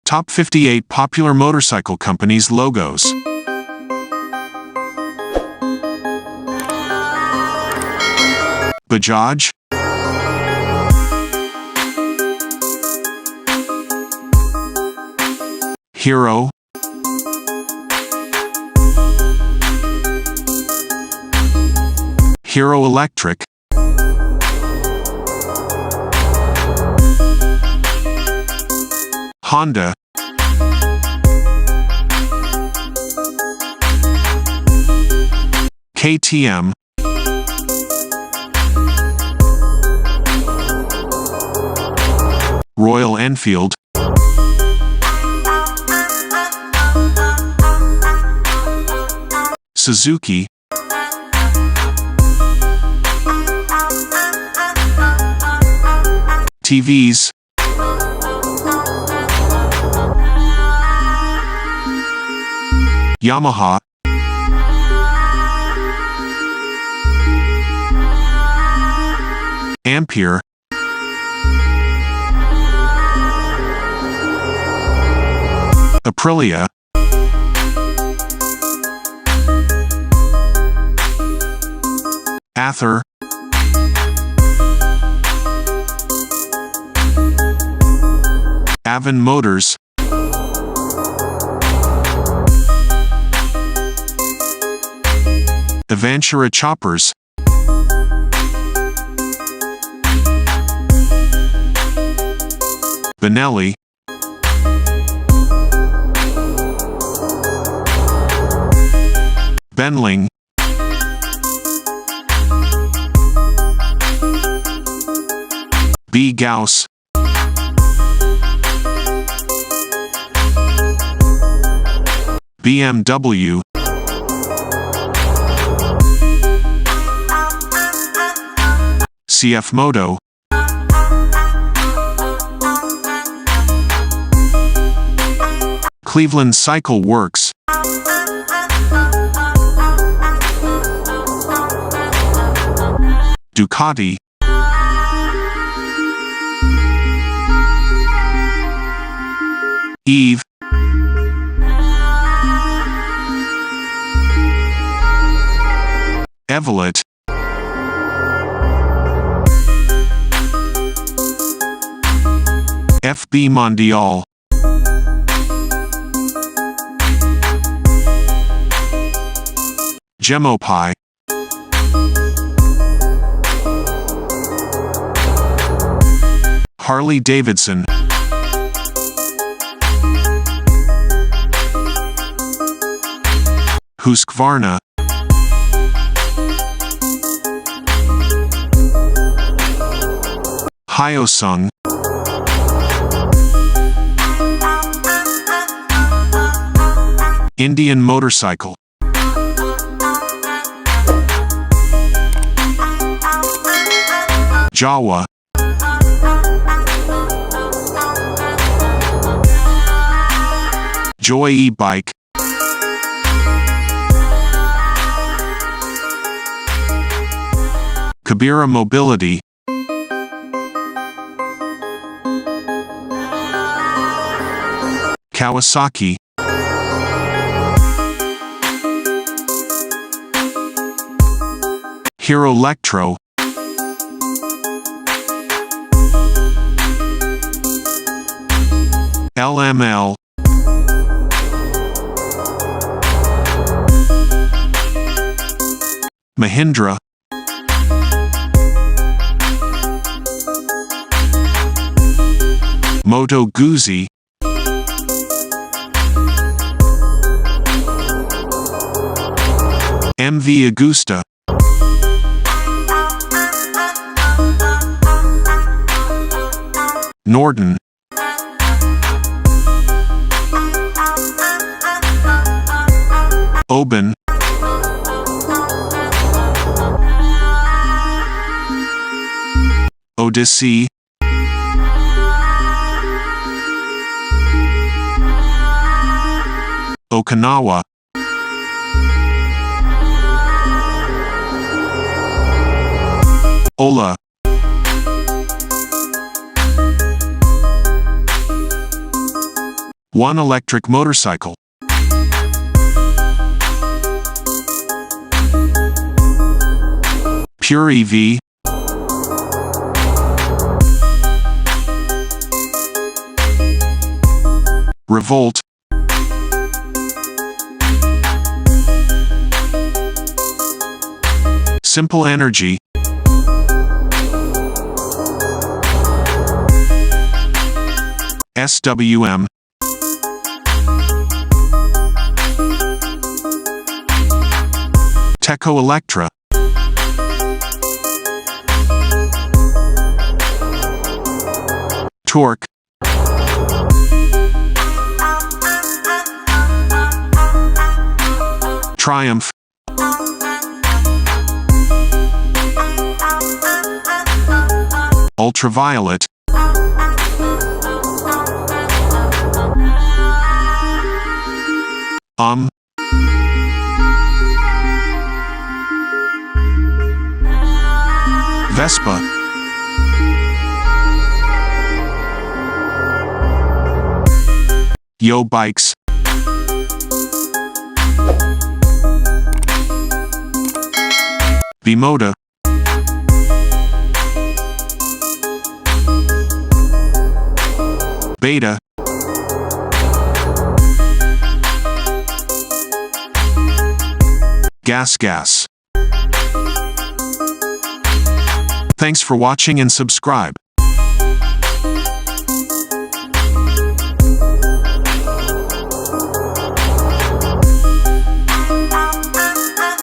Top 58 popular motorcycle companies' logos. Bajaj, Hero, Hero Electric, Honda, KTM, Royal Enfield, Suzuki, TVs, Yamaha, Ampere, Aprilia, Ather, Avon Motors, Avantura Choppers, Benelli, Benling, B. Gauss, BMW, CF Moto, Cleveland Cycle Works, Ducati, Eve, Evolet, FB Mondial, Gemopai, Harley Davidson, Husqvarna, Hyosung, Indian Motorcycle, Jawa, Joy e-Bike, Kabira Mobility, Kawasaki, Hero Electro, LML, Mahindra, Moto Guzzi, MV Agusta, Norden, Oben, Odyssey, Okinawa, Ola, 1 electric motorcycle. Pure EV. Revolt. Simple energy. SWM. Teco Electra. Torque. Triumph. Ultraviolet. Vespa. Yo Bikes. Bimoda. Beta. Gas. Thanks for watching and subscribe.